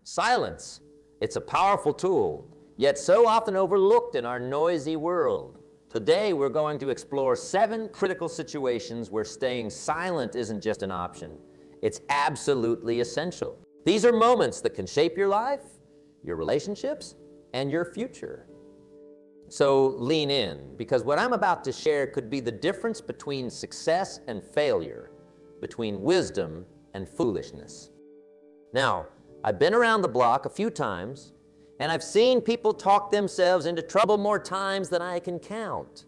Silence. It's a powerful tool, yet so often overlooked in our noisy world. Today, we're going to explore 7 critical situations where staying silent isn't just an option. It's absolutely essential. These are moments that can shape your life, your relationships, and your future. So lean in, because what I'm about to share could be the difference between success and failure, between wisdom and foolishness. Now, I've been around the block a few times, and I've seen people talk themselves into trouble more times than I can count.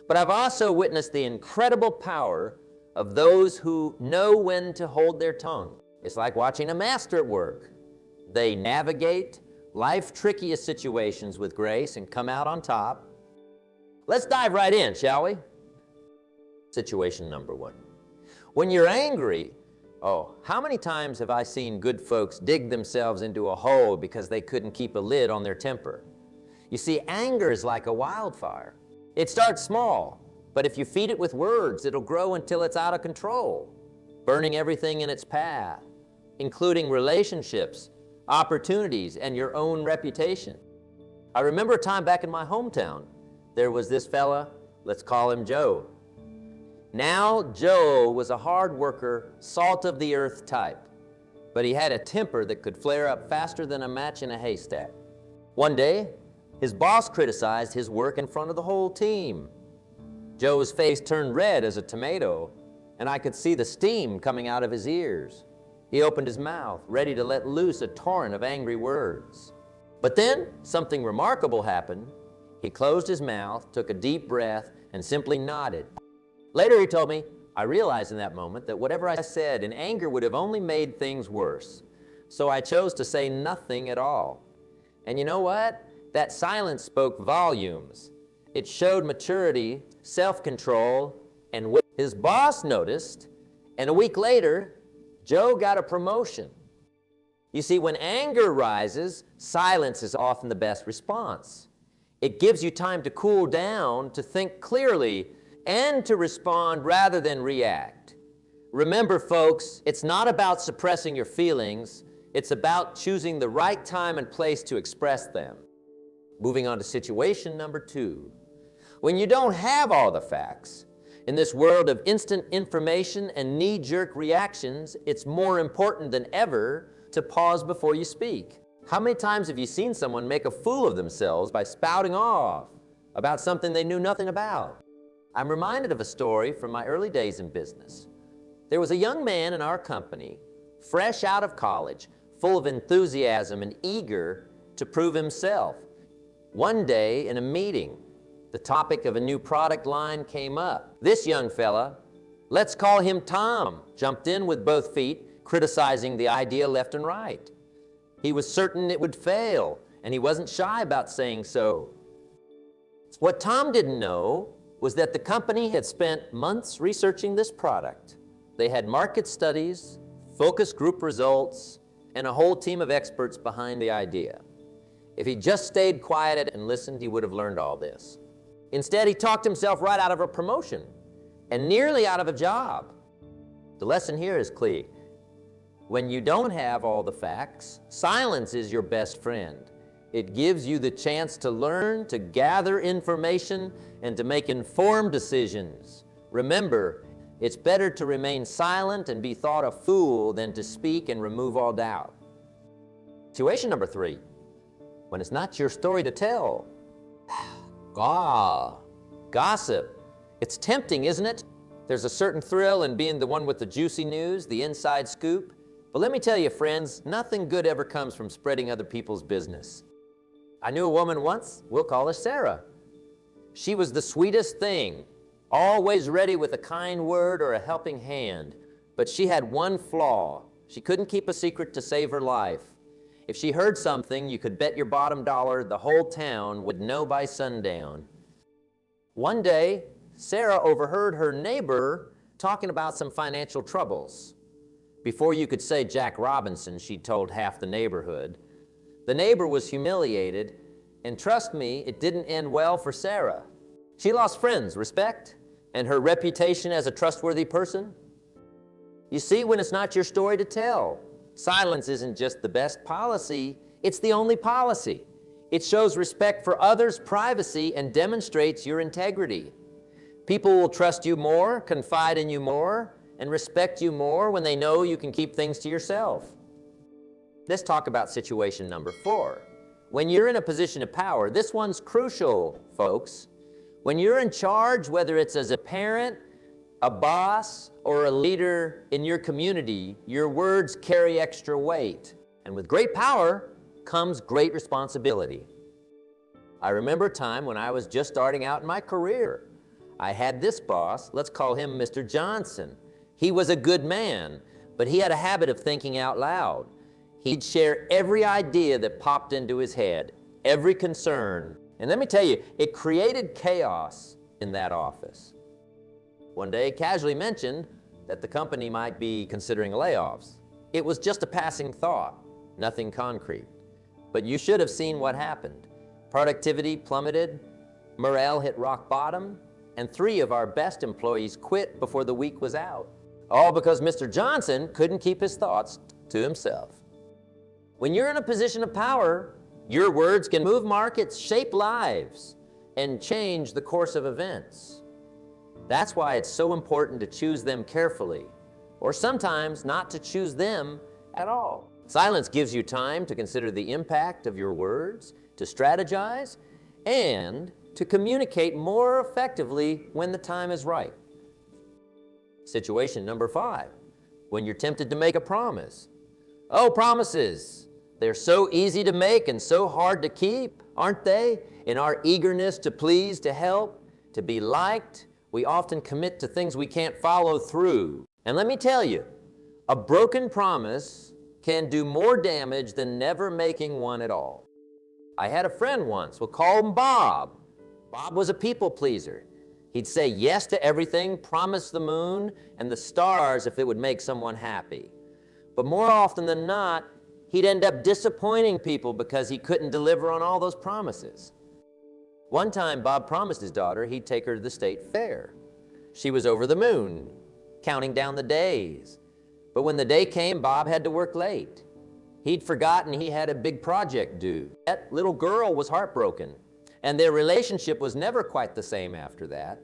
But I've also witnessed the incredible power of those who know when to hold their tongue. It's like watching a master at work. They navigate life's trickiest situations with grace and come out on top. Let's dive right in, shall we? Situation number 1. When you're angry, how many times have I seen good folks dig themselves into a hole because they couldn't keep a lid on their temper? You see, anger is like a wildfire. It starts small, but if you feed it with words, it'll grow until it's out of control, burning everything in its path, including relationships, opportunities, and your own reputation. I remember a time back in my hometown, there was this fella, let's call him Joe. Now, Joe was a hard worker, salt-of-the-earth type, but he had a temper that could flare up faster than a match in a haystack. One day, his boss criticized his work in front of the whole team. Joe's face turned red as a tomato, and I could see the steam coming out of his ears. He opened his mouth, ready to let loose a torrent of angry words. But then, something remarkable happened. He closed his mouth, took a deep breath, and simply nodded. Later he told me, I realized in that moment that whatever I said in anger would have only made things worse. So I chose to say nothing at all. And you know what? That silence spoke volumes. It showed maturity, self-control, and his boss noticed, and a week later, Joe got a promotion. You see, when anger rises, silence is often the best response. It gives you time to cool down, to think clearly, and to respond rather than react. Remember, folks, it's not about suppressing your feelings, it's about choosing the right time and place to express them. Moving on to situation number 2. When you don't have all the facts, in this world of instant information and knee-jerk reactions, it's more important than ever to pause before you speak. How many times have you seen someone make a fool of themselves by spouting off about something they knew nothing about? I'm reminded of a story from my early days in business. There was a young man in our company, fresh out of college, full of enthusiasm and eager to prove himself. One day in a meeting, the topic of a new product line came up. This young fella, let's call him Tom, jumped in with both feet, criticizing the idea left and right. He was certain it would fail, and he wasn't shy about saying so. What Tom didn't know was that the company had spent months researching this product. They had market studies, focus group results, and a whole team of experts behind the idea. If he just stayed quiet and listened, he would have learned all this. Instead, he talked himself right out of a promotion and nearly out of a job. The lesson here is clear. When you don't have all the facts, silence is your best friend. It gives you the chance to learn, to gather information, and to make informed decisions. Remember, it's better to remain silent and be thought a fool than to speak and remove all doubt. Situation number 3, when it's not your story to tell. Gossip. It's tempting, isn't it? There's a certain thrill in being the one with the juicy news, the inside scoop. But let me tell you, friends, nothing good ever comes from spreading other people's business. I knew a woman once, we'll call her Sarah. She was the sweetest thing, always ready with a kind word or a helping hand. But she had one flaw. She couldn't keep a secret to save her life. If she heard something, you could bet your bottom dollar the whole town would know by sundown. One day, Sarah overheard her neighbor talking about some financial troubles. Before you could say Jack Robinson, she told half the neighborhood. The neighbor was humiliated, and trust me, it didn't end well for Sarah. She lost friends, respect, and her reputation as a trustworthy person. You see, when it's not your story to tell, Silence isn't just the best policy, it's the only policy. It shows respect for others' privacy and demonstrates your integrity. People will trust you more, confide in you more, and respect you more when they know you can keep things to yourself. Let's talk about situation number 4. When you're in a position of power, this one's crucial, folks. When you're in charge, whether it's as a parent, a boss, or a leader in your community, your words carry extra weight. And with great power comes great responsibility. I remember a time when I was just starting out in my career. I had this boss, let's call him Mr. Johnson. He was a good man, but he had a habit of thinking out loud. He'd share every idea that popped into his head, every concern. And let me tell you, it created chaos in that office. One day, casually mentioned that the company might be considering layoffs. It was just a passing thought, nothing concrete. But you should have seen what happened. Productivity plummeted, morale hit rock bottom, and 3 of our best employees quit before the week was out. All because Mr. Johnson couldn't keep his thoughts to himself. When you're in a position of power, your words can move markets, shape lives, and change the course of events. That's why it's so important to choose them carefully, or sometimes not to choose them at all. Silence gives you time to consider the impact of your words, to strategize, and to communicate more effectively when the time is right. Situation number 5, when you're tempted to make a promise. Oh, promises. They're so easy to make and so hard to keep, aren't they? In our eagerness to please, to help, to be liked, we often commit to things we can't follow through. And let me tell you, a broken promise can do more damage than never making one at all. I had a friend once, we'll call him Bob. Bob was a people pleaser. He'd say yes to everything, promise the moon and the stars if it would make someone happy. But more often than not, he'd end up disappointing people because he couldn't deliver on all those promises. One time, Bob promised his daughter he'd take her to the state fair. She was over the moon, counting down the days. But when the day came, Bob had to work late. He'd forgotten he had a big project due. That little girl was heartbroken, and their relationship was never quite the same after that.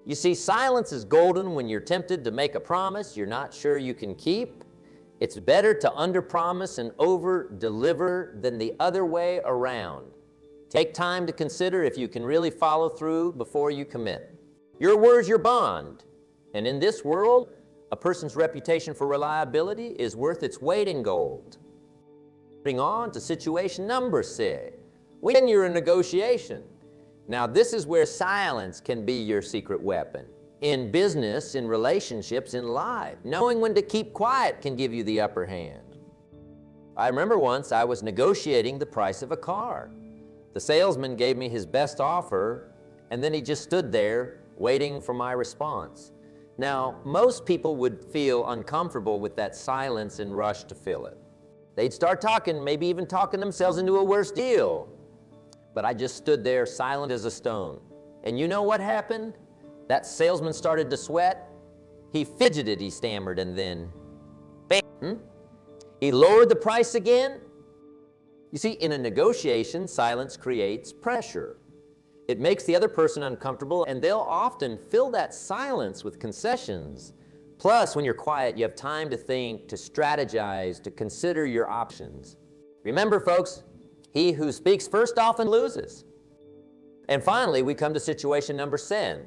You see, silence is golden when you're tempted to make a promise you're not sure you can keep. It's better to underpromise and over-deliver than the other way around. Take time to consider if you can really follow through before you commit. Your word's your bond, and in this world, a person's reputation for reliability is worth its weight in gold. Moving on to situation number 6, when you're in negotiation. Now, this is where silence can be your secret weapon. In business, in relationships, in life, knowing when to keep quiet can give you the upper hand. I remember once I was negotiating the price of a car. The salesman gave me his best offer, and then he just stood there waiting for my response. Now, most people would feel uncomfortable with that silence and rush to fill it. They'd start talking, maybe even talking themselves into a worse deal. But I just stood there silent as a stone. And you know what happened? That salesman started to sweat. He fidgeted, he stammered, and then, bam, he lowered the price again. You see, in a negotiation, silence creates pressure. It makes the other person uncomfortable, and they'll often fill that silence with concessions. Plus, when you're quiet, you have time to think, to strategize, to consider your options. Remember, folks, he who speaks first often loses. And finally, we come to situation number 7,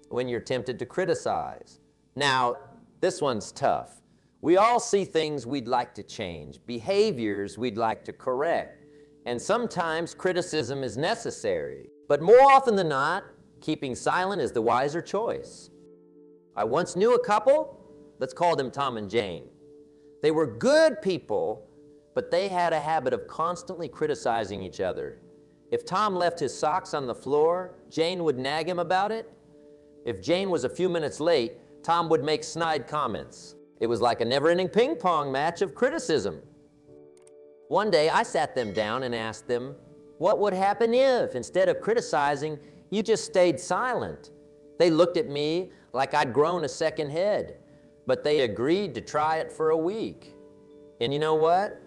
when you're tempted to criticize. Now, this one's tough. We all see things we'd like to change, behaviors we'd like to correct, and sometimes criticism is necessary. But more often than not, keeping silent is the wiser choice. I once knew a couple, let's call them Tom and Jane. They were good people, but they had a habit of constantly criticizing each other. If Tom left his socks on the floor, Jane would nag him about it. If Jane was a few minutes late, Tom would make snide comments. It was like a never-ending ping-pong match of criticism. One day, I sat them down and asked them, what would happen if, instead of criticizing, you just stayed silent? They looked at me like I'd grown a second head, but they agreed to try it for a week. And you know what?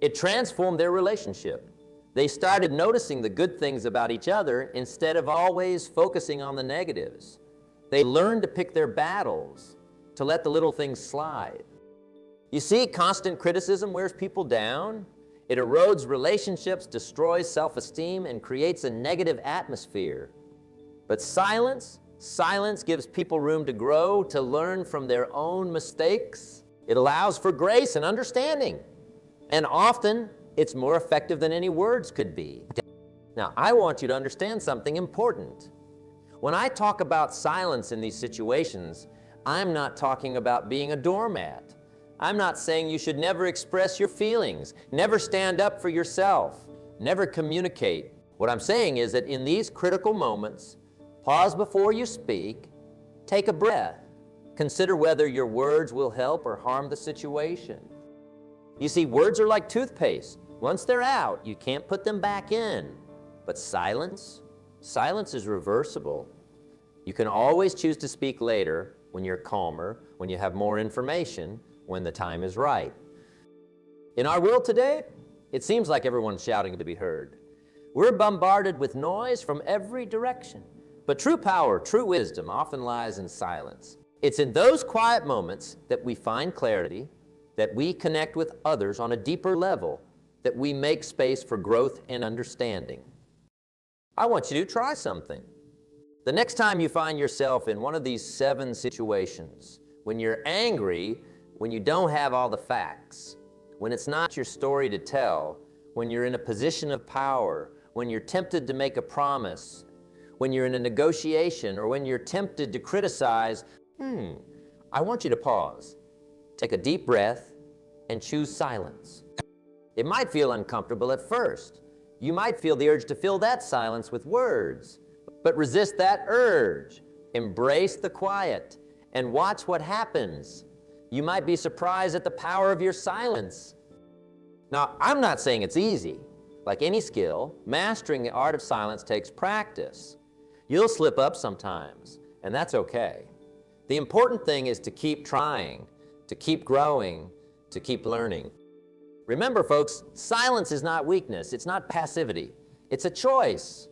It transformed their relationship. They started noticing the good things about each other instead of always focusing on the negatives. They learned to pick their battles, to let the little things slide. You see, constant criticism wears people down. It erodes relationships, destroys self-esteem, and creates a negative atmosphere. But silence gives people room to grow, to learn from their own mistakes. It allows for grace and understanding. And often, it's more effective than any words could be. Now, I want you to understand something important. When I talk about silence in these situations, I'm not talking about being a doormat. I'm not saying you should never express your feelings, never stand up for yourself, never communicate. What I'm saying is that in these critical moments, pause before you speak, take a breath, consider whether your words will help or harm the situation. You see, words are like toothpaste. Once they're out, you can't put them back in. But silence is reversible. You can always choose to speak later when you're calmer, when you have more information, when the time is right. In our world today, it seems like everyone's shouting to be heard. We're bombarded with noise from every direction. But true power, true wisdom often lies in silence. It's in those quiet moments that we find clarity, that we connect with others on a deeper level, that we make space for growth and understanding. I want you to try something. The next time you find yourself in one of these 7 situations, when you're angry, when you don't have all the facts, when it's not your story to tell, when you're in a position of power, when you're tempted to make a promise, when you're in a negotiation, or when you're tempted to criticize, I want you to pause, take a deep breath, and choose silence. It might feel uncomfortable at first. You might feel the urge to fill that silence with words, but resist that urge. Embrace the quiet and watch what happens. You might be surprised at the power of your silence. Now, I'm not saying it's easy. Like any skill, mastering the art of silence takes practice. You'll slip up sometimes, and that's okay. The important thing is to keep trying, to keep growing, to keep learning. Remember, folks, silence is not weakness. It's not passivity. It's a choice,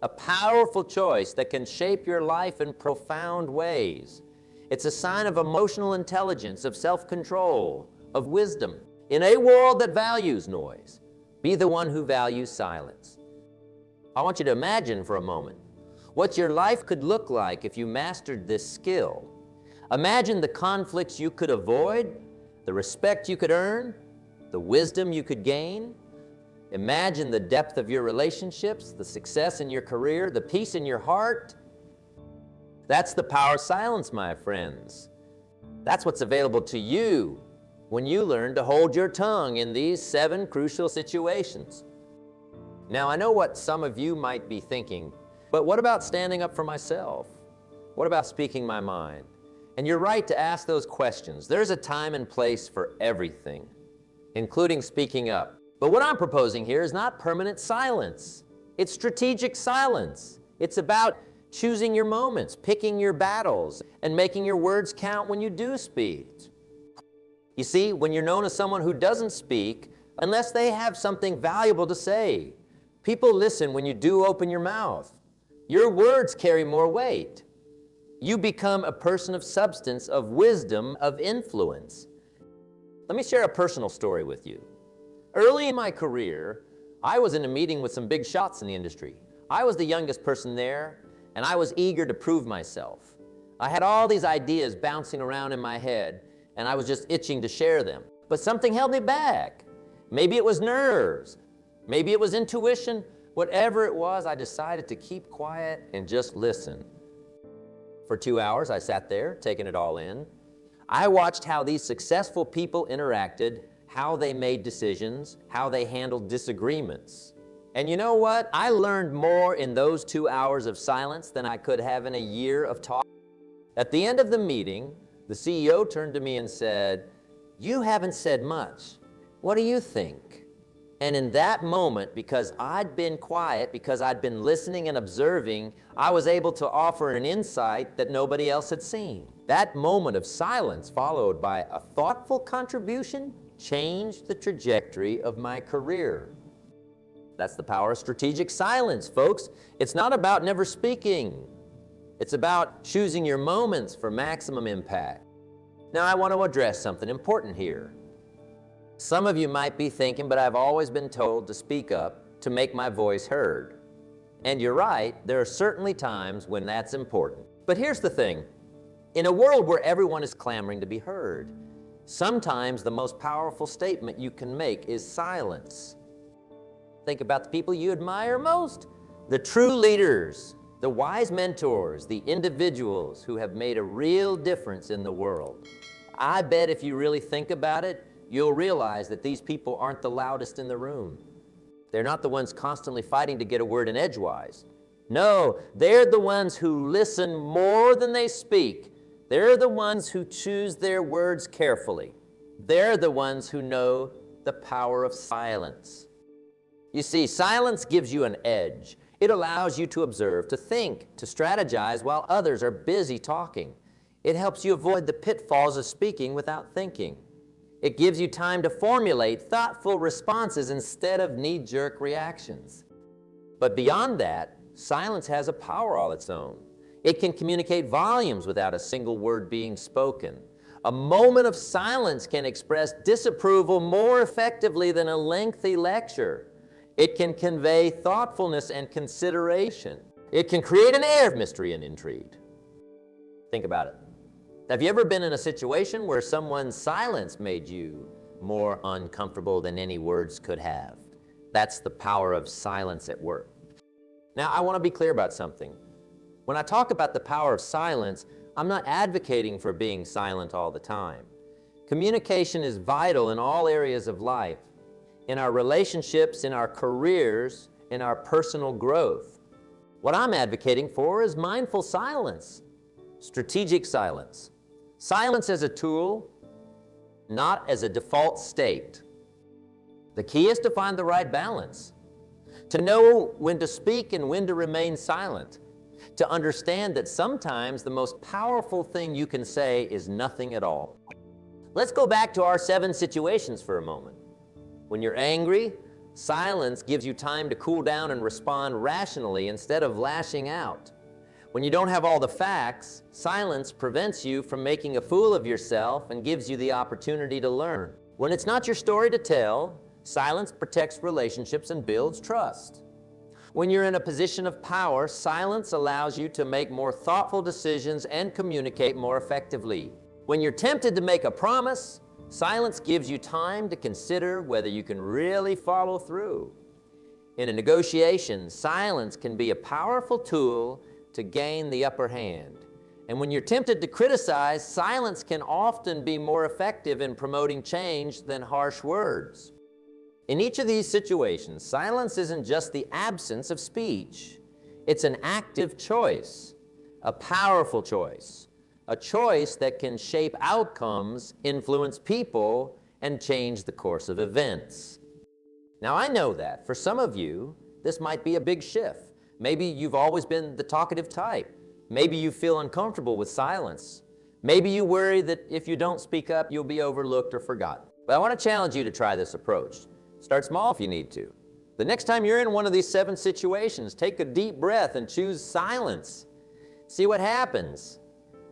a powerful choice that can shape your life in profound ways. It's a sign of emotional intelligence, of self-control, of wisdom. In a world that values noise, be the one who values silence. I want you to imagine for a moment what your life could look like if you mastered this skill. Imagine the conflicts you could avoid, the respect you could earn, the wisdom you could gain. Imagine the depth of your relationships, the success in your career, the peace in your heart. That's the power of silence, my friends. That's what's available to you when you learn to hold your tongue in these 7 crucial situations. Now, I know what some of you might be thinking, but what about standing up for myself? What about speaking my mind? And you're right to ask those questions. There's a time and place for everything, including speaking up. But what I'm proposing here is not permanent silence. It's strategic silence. It's about choosing your moments, picking your battles, and making your words count when you do speak. You see, when you're known as someone who doesn't speak, unless they have something valuable to say, people listen when you do open your mouth. Your words carry more weight. You become a person of substance, of wisdom, of influence. Let me share a personal story with you. Early in my career, I was in a meeting with some big shots in the industry. I was the youngest person there, and I was eager to prove myself. I had all these ideas bouncing around in my head, and I was just itching to share them. But something held me back. Maybe it was nerves. Maybe it was intuition. Whatever it was, I decided to keep quiet and just listen. For 2 hours, I sat there, taking it all in. I watched how these successful people interacted, how they made decisions, how they handled disagreements. And you know what? I learned more in those 2 hours of silence than I could have in a year of talk. At the end of the meeting, the CEO turned to me and said, "You haven't said much. What do you think?" And in that moment, because I'd been quiet, because I'd been listening and observing, I was able to offer an insight that nobody else had seen. That moment of silence, followed by a thoughtful contribution, changed the trajectory of my career. That's the power of strategic silence, folks. It's not about never speaking. It's about choosing your moments for maximum impact. Now, I want to address something important here. Some of you might be thinking, but I've always been told to speak up to make my voice heard. And you're right, there are certainly times when that's important. But here's the thing. In a world where everyone is clamoring to be heard, sometimes the most powerful statement you can make is silence. Think about the people you admire most, the true leaders, the wise mentors, the individuals who have made a real difference in the world. I bet if you really think about it, you'll realize that these people aren't the loudest in the room. They're not the ones constantly fighting to get a word in edgewise. No, they're the ones who listen more than they speak. They're the ones who choose their words carefully. They're the ones who know the power of silence. You see, silence gives you an edge. It allows you to observe, to think, to strategize while others are busy talking. It helps you avoid the pitfalls of speaking without thinking. It gives you time to formulate thoughtful responses instead of knee-jerk reactions. But beyond that, silence has a power all its own. It can communicate volumes without a single word being spoken. A moment of silence can express disapproval more effectively than a lengthy lecture. It can convey thoughtfulness and consideration. It can create an air of mystery and intrigue. Think about it. Have you ever been in a situation where someone's silence made you more uncomfortable than any words could have? That's the power of silence at work. Now, I want to be clear about something. When I talk about the power of silence, I'm not advocating for being silent all the time. Communication is vital in all areas of life, in our relationships, in our careers, in our personal growth. What I'm advocating for is mindful silence, strategic silence. Silence as a tool, not as a default state. The key is to find the right balance, to know when to speak and when to remain silent, to understand that sometimes the most powerful thing you can say is nothing at all. Let's go back to our 7 situations for a moment. When you're angry, silence gives you time to cool down and respond rationally instead of lashing out. When you don't have all the facts, silence prevents you from making a fool of yourself and gives you the opportunity to learn. When it's not your story to tell, silence protects relationships and builds trust. When you're in a position of power, silence allows you to make more thoughtful decisions and communicate more effectively. When you're tempted to make a promise, silence gives you time to consider whether you can really follow through. In a negotiation, silence can be a powerful tool to gain the upper hand. And when you're tempted to criticize, silence can often be more effective in promoting change than harsh words. In each of these situations, silence isn't just the absence of speech. It's an active choice, a powerful choice, a choice that can shape outcomes, influence people, and change the course of events. Now, I know that for some of you, this might be a big shift. Maybe you've always been the talkative type. Maybe you feel uncomfortable with silence. Maybe you worry that if you don't speak up, you'll be overlooked or forgotten. But I want to challenge you to try this approach. Start small if you need to. The next time you're in one of these 7 situations, take a deep breath and choose silence. See what happens.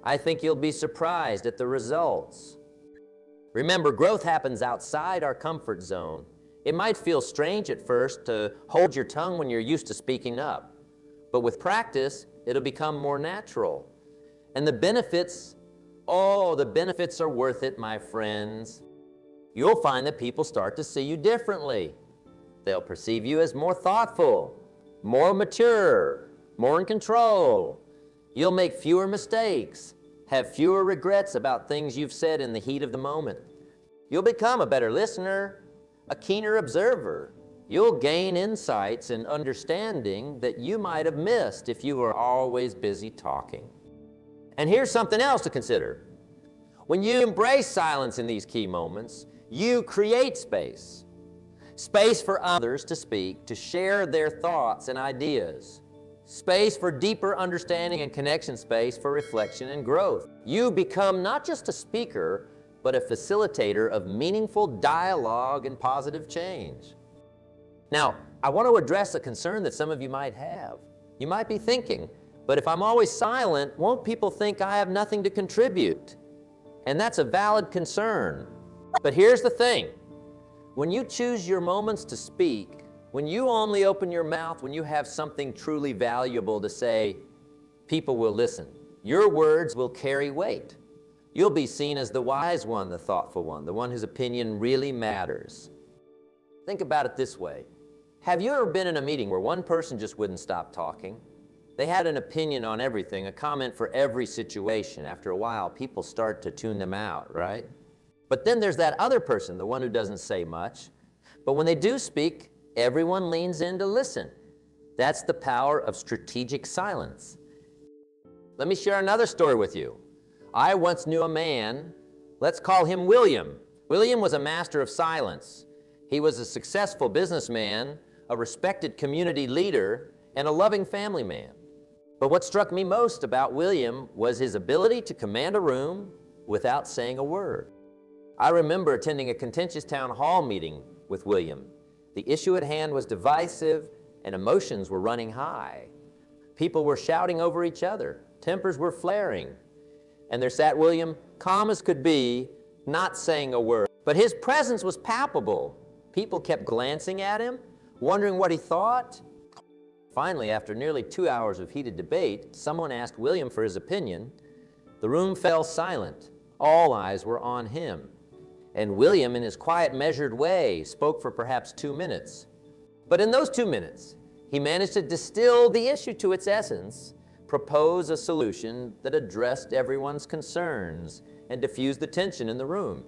I think you'll be surprised at the results. Remember, growth happens outside our comfort zone. It might feel strange at first to hold your tongue when you're used to speaking up. But with practice, it'll become more natural. And the benefits are worth it, my friends. You'll find that people start to see you differently. They'll perceive you as more thoughtful, more mature, more in control. You'll make fewer mistakes, have fewer regrets about things you've said in the heat of the moment. You'll become a better listener, a keener observer. You'll gain insights and understanding that you might have missed if you were always busy talking. And here's something else to consider. When you embrace silence in these key moments, you create space. Space for others to speak, to share their thoughts and ideas. Space for deeper understanding and connection, space for reflection and growth. You become not just a speaker, but a facilitator of meaningful dialogue and positive change. Now, I want to address a concern that some of you might have. You might be thinking, but if I'm always silent, won't people think I have nothing to contribute? And that's a valid concern. But here's the thing. When you choose your moments to speak, when you only open your mouth when you have something truly valuable to say, people will listen. Your words will carry weight. You'll be seen as the wise one, the thoughtful one, the one whose opinion really matters. Think about it this way. Have you ever been in a meeting where one person just wouldn't stop talking? They had an opinion on everything, a comment for every situation. After a while, people start to tune them out, right? But then there's that other person, the one who doesn't say much. But when they do speak, everyone leans in to listen. That's the power of strategic silence. Let me share another story with you. I once knew a man, let's call him William. William was a master of silence. He was a successful businessman, a respected community leader, and a loving family man. But what struck me most about William was his ability to command a room without saying a word. I remember attending a contentious town hall meeting with William. The issue at hand was divisive and emotions were running high. People were shouting over each other. Tempers were flaring. And there sat William, calm as could be, not saying a word. But his presence was palpable. People kept glancing at him, wondering what he thought. Finally, after nearly 2 hours of heated debate, someone asked William for his opinion. The room fell silent. All eyes were on him. And William, in his quiet, measured way, spoke for perhaps 2 minutes. But in those 2 minutes, he managed to distill the issue to its essence, propose a solution that addressed everyone's concerns, and diffused the tension in the room.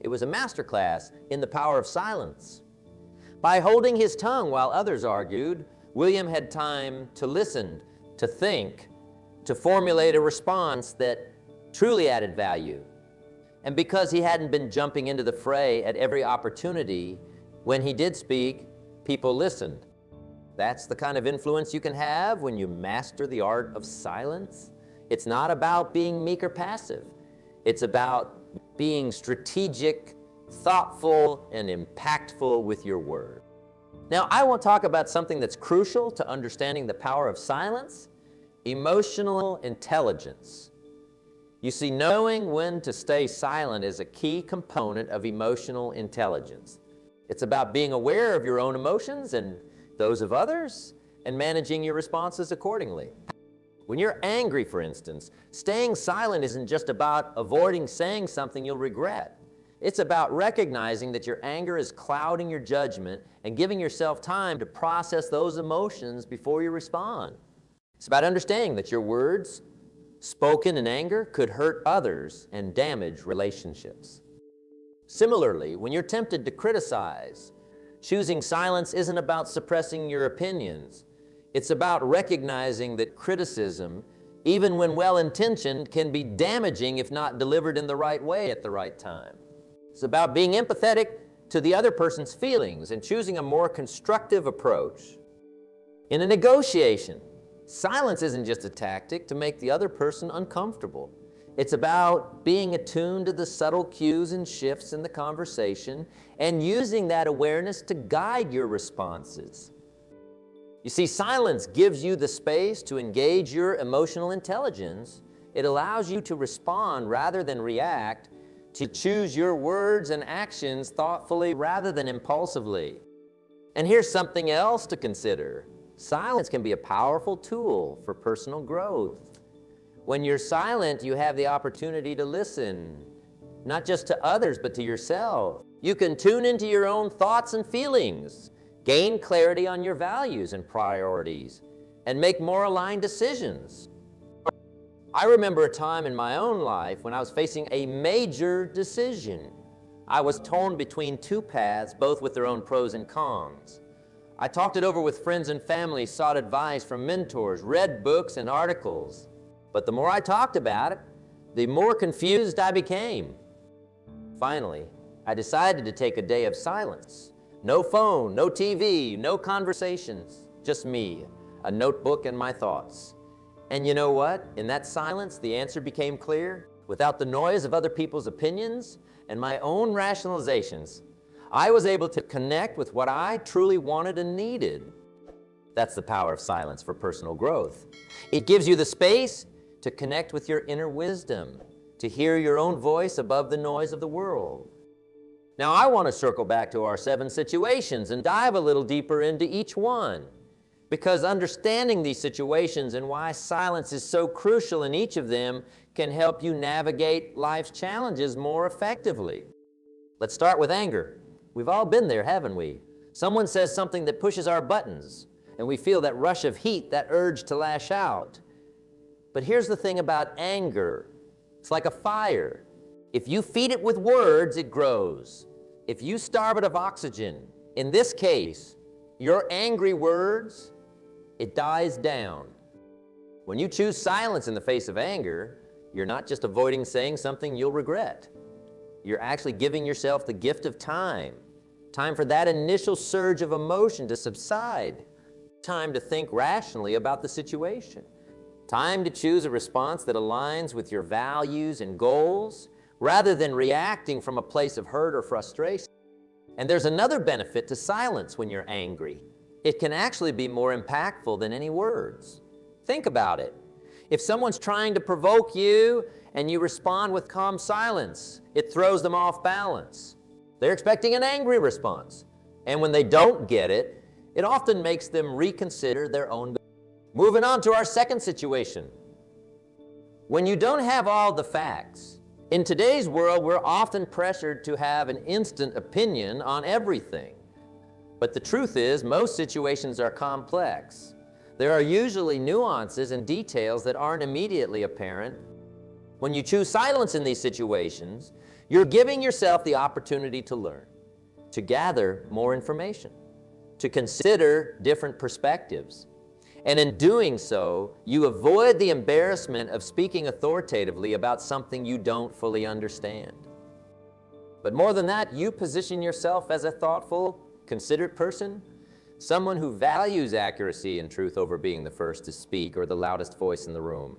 It was a masterclass in the power of silence. By holding his tongue while others argued, William had time to listen, to think, to formulate a response that truly added value. And because he hadn't been jumping into the fray at every opportunity, when he did speak, people listened. That's the kind of influence you can have when you master the art of silence. It's not about being meek or passive. It's about being strategic, thoughtful, and impactful with your word. Now, I want to talk about something that's crucial to understanding the power of silence: emotional intelligence. You see, knowing when to stay silent is a key component of emotional intelligence. It's about being aware of your own emotions and those of others, and managing your responses accordingly. When you're angry, for instance, staying silent isn't just about avoiding saying something you'll regret. It's about recognizing that your anger is clouding your judgment and giving yourself time to process those emotions before you respond. It's about understanding that your words, spoken in anger, could hurt others and damage relationships. Similarly, when you're tempted to criticize, choosing silence isn't about suppressing your opinions. It's about recognizing that criticism, even when well-intentioned, can be damaging if not delivered in the right way at the right time. It's about being empathetic to the other person's feelings and choosing a more constructive approach. In a negotiation, silence isn't just a tactic to make the other person uncomfortable. It's about being attuned to the subtle cues and shifts in the conversation and using that awareness to guide your responses. You see, silence gives you the space to engage your emotional intelligence. It allows you to respond rather than react, to choose your words and actions thoughtfully rather than impulsively. And here's something else to consider. Silence can be a powerful tool for personal growth. When you're silent, you have the opportunity to listen, not just to others, but to yourself. You can tune into your own thoughts and feelings, gain clarity on your values and priorities, and make more aligned decisions. I remember a time in my own life when I was facing a major decision. I was torn between two paths, both with their own pros and cons. I talked it over with friends and family, sought advice from mentors, read books and articles. But the more I talked about it, the more confused I became. Finally, I decided to take a day of silence. No phone, no TV, no conversations, just me, a notebook and my thoughts. And you know what? In that silence, the answer became clear. Without the noise of other people's opinions, and my own rationalizations, I was able to connect with what I truly wanted and needed. That's the power of silence for personal growth. It gives you the space to connect with your inner wisdom, to hear your own voice above the noise of the world. Now, I want to circle back to our 7 situations and dive a little deeper into each one, because understanding these situations and why silence is so crucial in each of them can help you navigate life's challenges more effectively. Let's start with anger. We've all been there, haven't we? Someone says something that pushes our buttons, and we feel that rush of heat, that urge to lash out. But here's the thing about anger. It's like a fire. If you feed it with words, it grows. If you starve it of oxygen, in this case, your angry words, it dies down. When you choose silence in the face of anger, you're not just avoiding saying something you'll regret. You're actually giving yourself the gift of time. Time for that initial surge of emotion to subside. Time to think rationally about the situation. Time to choose a response that aligns with your values and goals, rather than reacting from a place of hurt or frustration. And there's another benefit to silence when you're angry. It can actually be more impactful than any words. Think about it. If someone's trying to provoke you and you respond with calm silence, it throws them off balance. They're expecting an angry response. And when they don't get it, it often makes them reconsider their own. Moving on to our second situation. When you don't have all the facts, in today's world, we're often pressured to have an instant opinion on everything. But the truth is, most situations are complex. There are usually nuances and details that aren't immediately apparent. When you choose silence in these situations, you're giving yourself the opportunity to learn, to gather more information, to consider different perspectives. And in doing so, you avoid the embarrassment of speaking authoritatively about something you don't fully understand. But more than that, you position yourself as a thoughtful, considerate person, someone who values accuracy and truth over being the first to speak or the loudest voice in the room.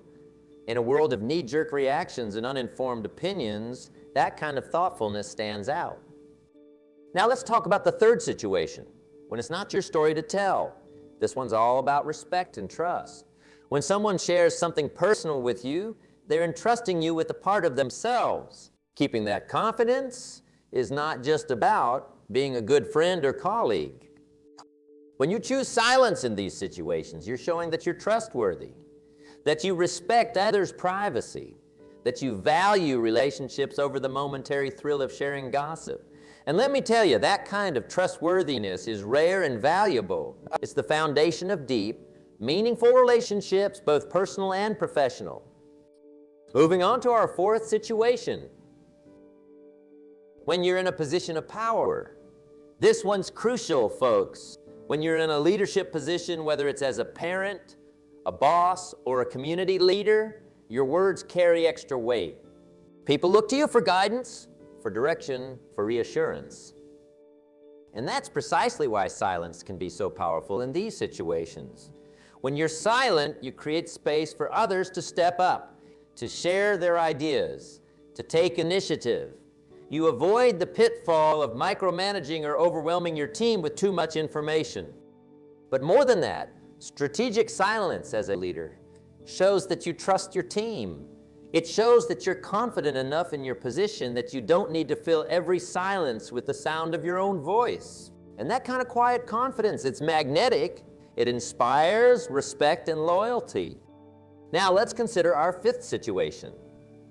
In a world of knee-jerk reactions and uninformed opinions, that kind of thoughtfulness stands out. Now let's talk about the third situation, when it's not your story to tell. This one's all about respect and trust. When someone shares something personal with you, they're entrusting you with a part of themselves. Keeping that confidence is not just about being a good friend or colleague. When you choose silence in these situations, you're showing that you're trustworthy, that you respect others' privacy, that you value relationships over the momentary thrill of sharing gossip. And let me tell you, that kind of trustworthiness is rare and valuable. It's the foundation of deep, meaningful relationships, both personal and professional. Moving on to our fourth situation. When you're in a position of power. This one's crucial, folks. When you're in a leadership position, whether it's as a parent, a boss, or a community leader, your words carry extra weight. People look to you for guidance, for direction, for reassurance. And that's precisely why silence can be so powerful in these situations. When you're silent, you create space for others to step up, to share their ideas, to take initiative. You avoid the pitfall of micromanaging or overwhelming your team with too much information. But more than that, strategic silence as a leader shows that you trust your team. It shows that you're confident enough in your position that you don't need to fill every silence with the sound of your own voice. And that kind of quiet confidence, it's magnetic. It inspires respect and loyalty. Now let's consider our fifth situation.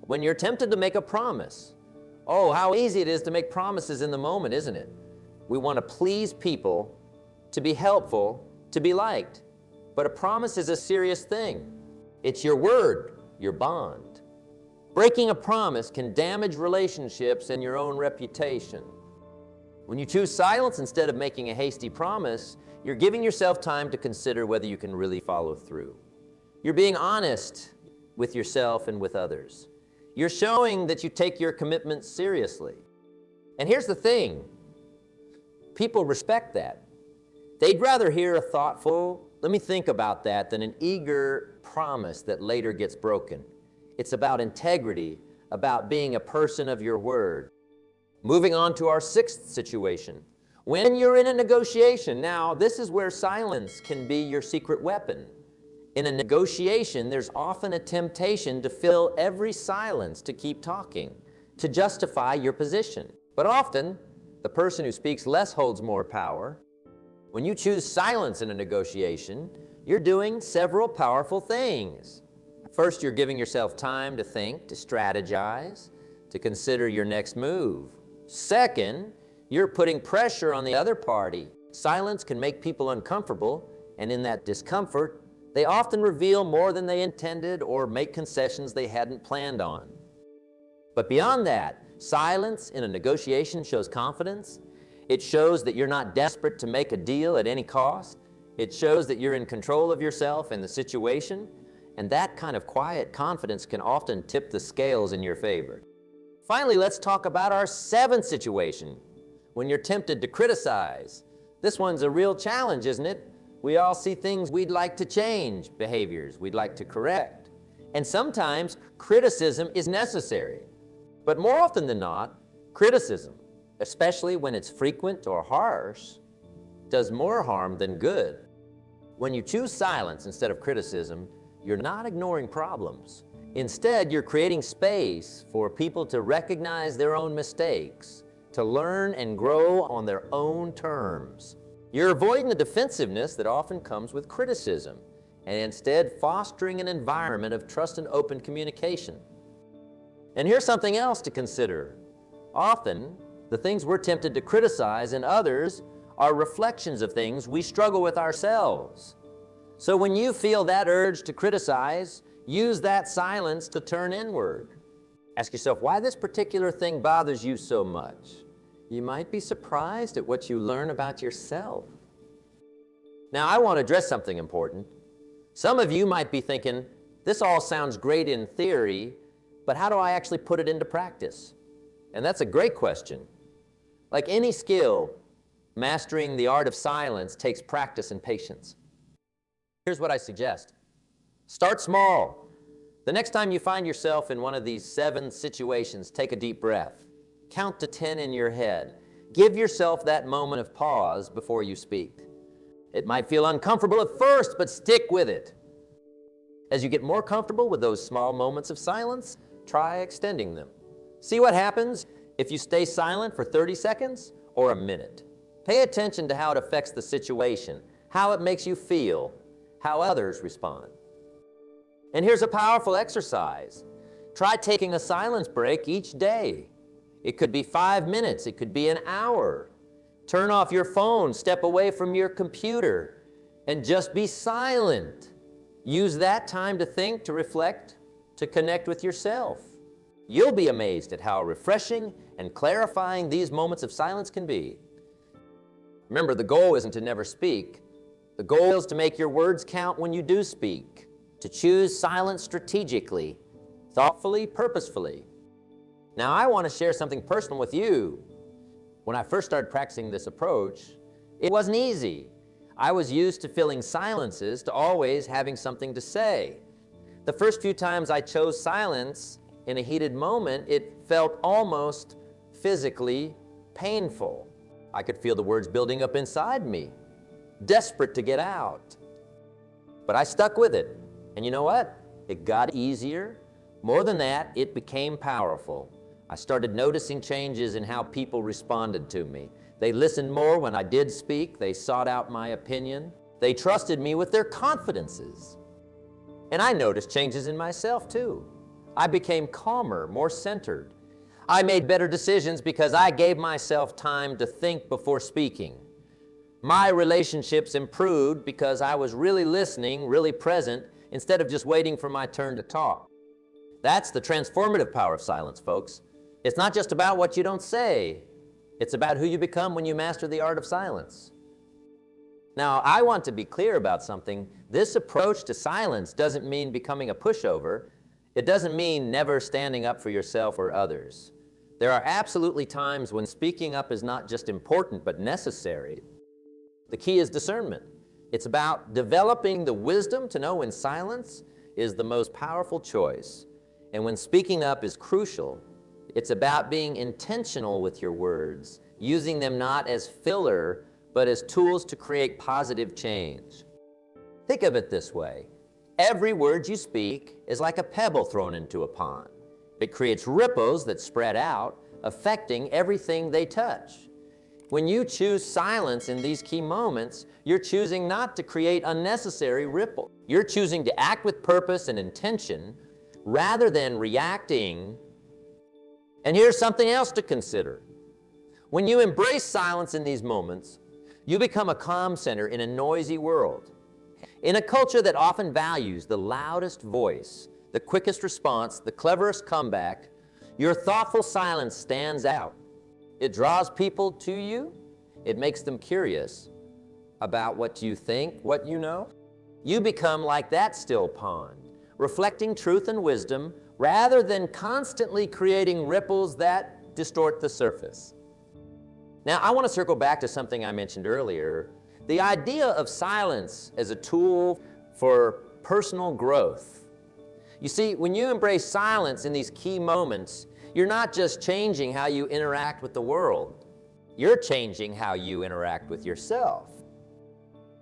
When you're tempted to make a promise. Oh, how easy it is to make promises in the moment, isn't it? We want to please people, to be helpful, to be liked. But a promise is a serious thing. It's your word, your bond. Breaking a promise can damage relationships and your own reputation. When you choose silence instead of making a hasty promise, you're giving yourself time to consider whether you can really follow through. You're being honest with yourself and with others. You're showing that you take your commitments seriously. And here's the thing, people respect that. They'd rather hear a thoughtful, let me think about that, than an eager promise that later gets broken. It's about integrity, about being a person of your word. Moving on to our sixth situation. When you're in a negotiation, now this is where silence can be your secret weapon. In a negotiation, there's often a temptation to fill every silence to keep talking, to justify your position. But often, the person who speaks less holds more power. When you choose silence in a negotiation, you're doing several powerful things. First, you're giving yourself time to think, to strategize, to consider your next move. Second, you're putting pressure on the other party. Silence can make people uncomfortable, and in that discomfort, they often reveal more than they intended or make concessions they hadn't planned on. But beyond that, silence in a negotiation shows confidence. It shows that you're not desperate to make a deal at any cost. It shows that you're in control of yourself and the situation, and that kind of quiet confidence can often tip the scales in your favor. Finally, let's talk about our seventh situation, when you're tempted to criticize. This one's a real challenge, isn't it? We all see things we'd like to change, behaviors we'd like to correct. And sometimes criticism is necessary. But more often than not, criticism, especially when it's frequent or harsh, does more harm than good. When you choose silence instead of criticism, you're not ignoring problems. Instead, you're creating space for people to recognize their own mistakes, to learn and grow on their own terms. You're avoiding the defensiveness that often comes with criticism, and instead fostering an environment of trust and open communication. And here's something else to consider. Often, the things we're tempted to criticize in others are reflections of things we struggle with ourselves. So when you feel that urge to criticize, use that silence to turn inward. Ask yourself why this particular thing bothers you so much. You might be surprised at what you learn about yourself. Now, I want to address something important. Some of you might be thinking, this all sounds great in theory, but how do I actually put it into practice? And that's a great question. Like any skill, mastering the art of silence takes practice and patience. Here's what I suggest. Start small. The next time you find yourself in one of these 7 situations, take a deep breath. Count to 10 in your head. Give yourself that moment of pause before you speak. It might feel uncomfortable at first, but stick with it. As you get more comfortable with those small moments of silence, try extending them. See what happens if you stay silent for 30 seconds or a minute. Pay attention to how it affects the situation, how it makes you feel, how others respond. And here's a powerful exercise. Try taking a silence break each day. It could be 5 minutes, it could be an hour. Turn off your phone, step away from your computer, and just be silent. Use that time to think, to reflect, to connect with yourself. You'll be amazed at how refreshing and clarifying these moments of silence can be. Remember, the goal isn't to never speak. The goal is to make your words count when you do speak, to choose silence strategically, thoughtfully, purposefully. Now, I want to share something personal with you. When I first started practicing this approach, it wasn't easy. I was used to filling silences, to always having something to say. The first few times I chose silence in a heated moment, it felt almost physically painful. I could feel the words building up inside me, desperate to get out. But I stuck with it. And you know what? It got easier. More than that, it became powerful. I started noticing changes in how people responded to me. They listened more when I did speak. They sought out my opinion. They trusted me with their confidences. And I noticed changes in myself too. I became calmer, more centered. I made better decisions because I gave myself time to think before speaking. My relationships improved because I was really listening, really present, instead of just waiting for my turn to talk. That's the transformative power of silence, folks. It's not just about what you don't say. It's about who you become when you master the art of silence. Now, I want to be clear about something. This approach to silence doesn't mean becoming a pushover. It doesn't mean never standing up for yourself or others. There are absolutely times when speaking up is not just important, but necessary. The key is discernment. It's about developing the wisdom to know when silence is the most powerful choice, and when speaking up is crucial, It's about being intentional with your words, using them not as filler, but as tools to create positive change. Think of it this way. Every word you speak is like a pebble thrown into a pond. It creates ripples that spread out, affecting everything they touch. When you choose silence in these key moments, you're choosing not to create unnecessary ripple. You're choosing to act with purpose and intention rather than reacting. And here's something else to consider. When you embrace silence in these moments, you become a calm center in a noisy world. In a culture that often values the loudest voice, the quickest response, the cleverest comeback, your thoughtful silence stands out. It draws people to you. It makes them curious about what you think, what you know. You become like that still pond, reflecting truth and wisdom rather than constantly creating ripples that distort the surface. Now, I want to circle back to something I mentioned earlier, the idea of silence as a tool for personal growth. You see, when you embrace silence in these key moments, you're not just changing how you interact with the world, you're changing how you interact with yourself.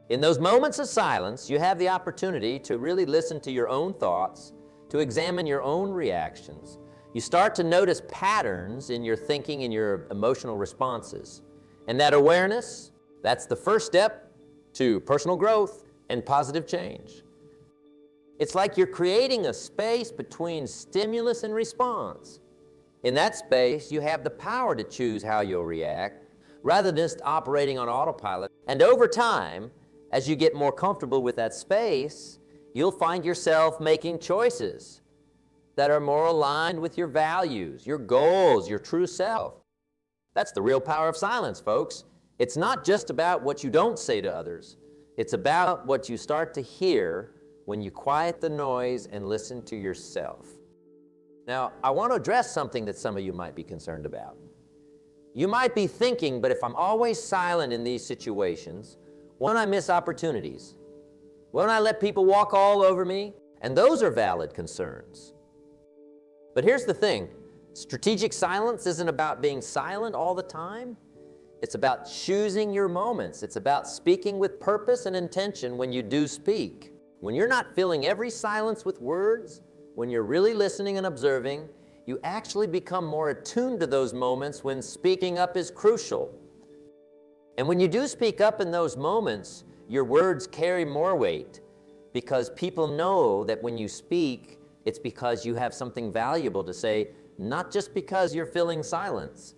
In those moments of silence, you have the opportunity to really listen to your own thoughts, to examine your own reactions. You start to notice patterns in your thinking and your emotional responses. And that awareness, that's the first step to personal growth and positive change. It's like you're creating a space between stimulus and response. In that space, you have the power to choose how you'll react rather than just operating on autopilot. And over time, as you get more comfortable with that space, you'll find yourself making choices that are more aligned with your values, your goals, your true self. That's the real power of silence, folks. It's not just about what you don't say to others. It's about what you start to hear when you quiet the noise and listen to yourself. Now, I want to address something that some of you might be concerned about. You might be thinking, but if I'm always silent in these situations, won't I miss opportunities? Won't I let people walk all over me? And those are valid concerns. But here's the thing, strategic silence isn't about being silent all the time. It's about choosing your moments. It's about speaking with purpose and intention when you do speak. When you're not filling every silence with words, when you're really listening and observing, you actually become more attuned to those moments when speaking up is crucial. And when you do speak up in those moments, your words carry more weight because people know that when you speak, it's because you have something valuable to say, not just because you're filling silence.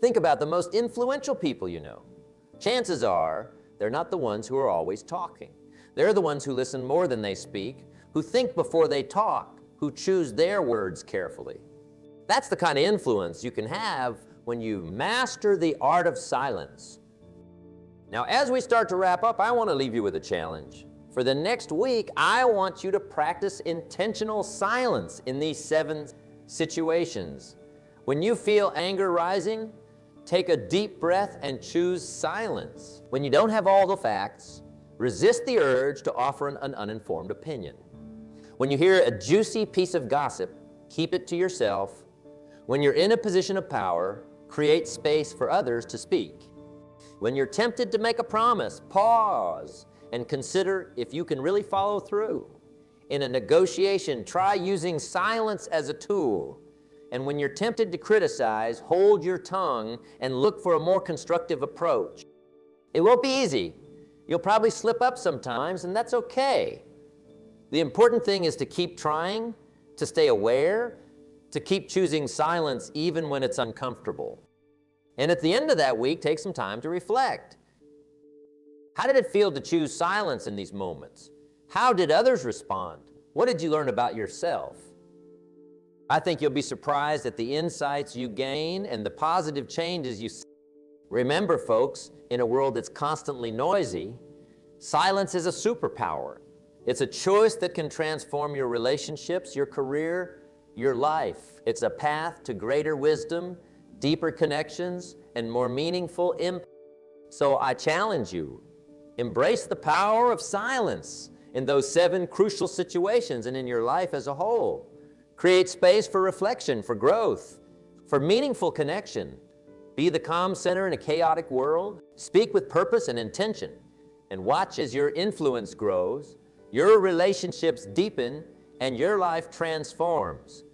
Think about the most influential people you know. Chances are they're not the ones who are always talking. They're the ones who listen more than they speak, who think before they talk, who choose their words carefully. That's the kind of influence you can have when you master the art of silence. Now, as we start to wrap up, I want to leave you with a challenge. For the next week, I want you to practice intentional silence in these 7 situations. When you feel anger rising, take a deep breath and choose silence. When you don't have all the facts, resist the urge to offer an uninformed opinion. When you hear a juicy piece of gossip, keep it to yourself. When you're in a position of power, create space for others to speak. When you're tempted to make a promise, pause and consider if you can really follow through. In a negotiation, try using silence as a tool. And when you're tempted to criticize, hold your tongue and look for a more constructive approach. It won't be easy. You'll probably slip up sometimes, and that's okay. The important thing is to keep trying, to stay aware, to keep choosing silence even when it's uncomfortable. And at the end of that week, take some time to reflect. How did it feel to choose silence in these moments? How did others respond? What did you learn about yourself? I think you'll be surprised at the insights you gain and the positive changes you see. Remember, folks, in a world that's constantly noisy, silence is a superpower. It's a choice that can transform your relationships, your career, your life. It's a path to greater wisdom, deeper connections, and more meaningful impact. So I challenge you, embrace the power of silence in those 7 crucial situations and in your life as a whole. Create space for reflection, for growth, For meaningful connection, be the calm center in a chaotic world. Speak with purpose and intention, and watch as your influence grows, your relationships deepen, and your life transforms.